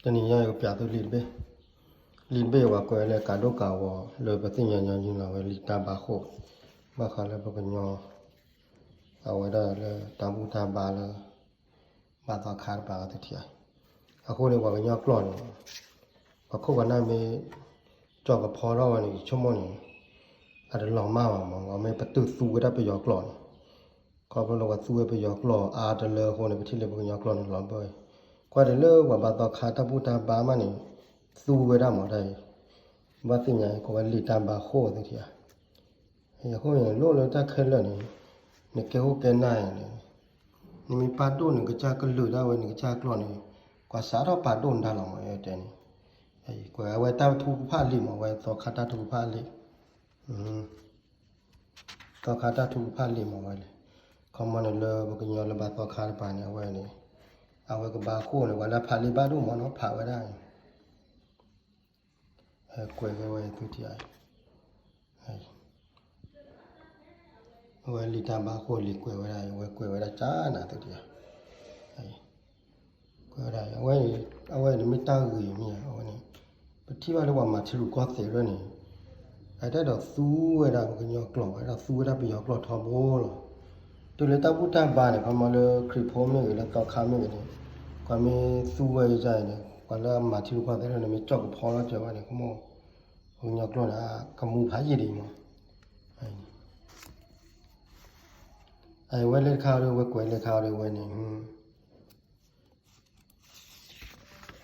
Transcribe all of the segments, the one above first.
တနည်းရကိုပြသူလီဘေဝါကွယ်လေကာဒိုကာဝလောပတိညာညာကြီးလာဝဲလီတာဘာခုမခါလေပကညောအဝဒလေတဘူတာဘာလေဘာတော့ခါပါတတိယအခုလေဝါကညောကလောနေအခုကနာမေကြောက်ကဖော်တော့နေချုံမနေအဲ့ဒါလောင်မမောမေပတုသူဝဒပယောကလောနေခေါ်ဘလောကသူဝပယောကလောအာတလေဟိုနေပတိလေပကညောကလောနေလောပဲကွာတယ်လေဝဘာတော့ခါတဘူတာဘာမနေသူဝဒမောတယ်ဘာသိညာကိုလီတမ်ဘာခိုးတတိယဟိုရင်လို့တခဲလနေနေကေဟုတ်ကဲနိုင်နေနိမီပါတုန်ကကြကလူဒါဝနေကကြကလောနေကွာစားတော့ပါတုန်ဒါလောမရဲ့တဲ့အဲကွာဝဲတောက်ထူဖားလိမဝဲသောခတာထူဖားလိသောခတာထူဖားလိမဝဲလေခမနလဘကညောလဘသောခါပါနေဝဲနေအဝဲကဘာခိုးနေဝလာဖာလိပါတုမနော်ဖာဝဲได้ကွယ်ဝဲသူတရားဝဲလီတမ်ဘာခိုလီကွယ်ဝဲရဝဲကွယ်ဝဲရချာနာသူတရားကွယ်ရအဝဲနမိတာကြီးမြအဝဲနေပတိပါလောမှာချလူကောသေရနေအဲ့တော့သူဝဲတာကညောကလောအဲ့တော့သူဝဲတာပြောကလောထော်ဘောလို့တူလေတောက်ပုတ္တဘာနေခမလခရီဖိုးမြေလည်းတော့ခါမြေနေကမင်းသူဝဲကြနေကလာမှာချလူကောသေရနေမြကြောက်ဖော်တော့ကြောက်နေခမောဟိုညောကလောတာကမူဖားရည်တယ်မောဝဲလက်ခါရဝဲကွယ်လက်ခါရဝဲနေ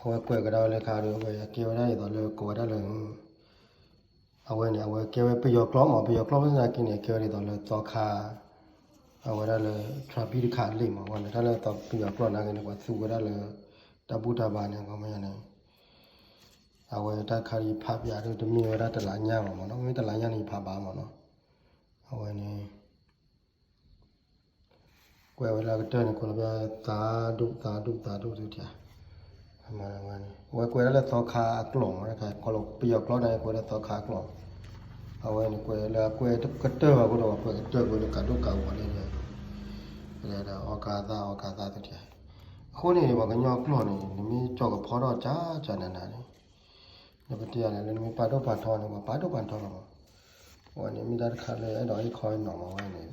ဟိုကွယ်ကတော့လက်ခါရဝဲကေဝရရတော့လေကိုရလည်းအဝဲနေအဝဲကေဝပယောကလောမပယောကလောစနာကိနေကေရတော့လေတော့ခါအဝဲရလည်းထရာပီခါလိမ့်မှာဝဲဒါလည်းတော့ပယောကလောနာကနေကသူဝဲရလည်းတပုတဘာနေကောမရနေအဝဲတခါရီဖပြတယ်တမီရတလာညမှာမနော်မင်းတလာညနေဖပါမှာနော်အဝဲနေကွယ်ဝလာတဲ့နေကိုလည်းသာဒုသူတရားအမှန်မှန်ဝဲကွယ်လည်းသောခါအကလုံးရခါကလောပြယောကလောတိုင်းကွယ်လည်းသောခါကလောအဝဲနေကွယ်လည်းကွယ်ကတဲ့ဘာလို့ကွယ်ကတဲ့ကိုလည်းကတော့ကောက်ပါလေလေဒါဩကာသတူတရားအခုနေဘာကညောကလောနေနမီကြောက်ဖော်တော့ကြာနေတာလေဒီပတိရလည်းနမီပါတော့ပါထောင်းနေပါတော့ပါထောင်းတော့ဟိုနေမိသားခါလေအဲ့တော့ခေါင်းနော်မဝဲနေ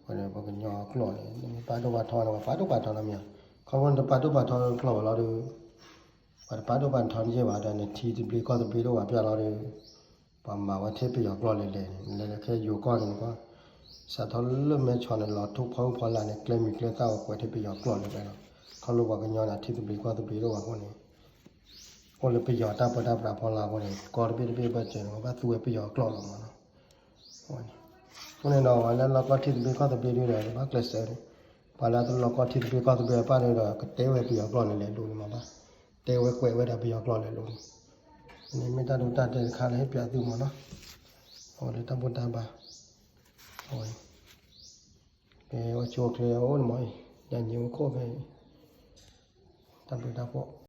ဝဲဘကညောကလောနေပါတော့ပါထောင်းတော့ပါတော့ပါထောင်းတော့မြခေါင်းပါတော့ပါထောင်းကလောလာတော့ပါတော့ပါထောင်းကြီးပါတယ်နေတီဒီပလီကောတပီတော့ပြလာတယ်ပါမဝထဲပြရောကလောလေခဲယူကောနေကွာစာထောလမဲချောနေလာထုတ်ဖော်လာနေကလမီကလတာကိုထဲပြရောကလောလေပဲခေါလိုဘကညောနာတီဒီပလီကောတပီတော့ဟိုနေဟိုလေပြရောတာပတာပဖော်လာဟိုနေကောတပီပဲကျင်ဘာသူ့ပြရောကလောလာမှာနော်ဟိုနေဟိုနေတော့လည်းလောကတီဒီပလီကောတပီရတယ်ဘာကလစ်စဲပါလာတော့လောကတီဒီပလီကောတပီပါနေတော့ကတဲဝဲပြရောကလောနေလေလို့မှာပါတဲဝဲကွယ်ဝဲတာပြရောကလောလေလို့နေမတာတို့တတဲ့ခါလေးပြသူမနော်ဟိုလေတပုတ္တဘာဟိုဝချိုကလေဟိုမောညညိုခိုပဲတပုတ္တဘော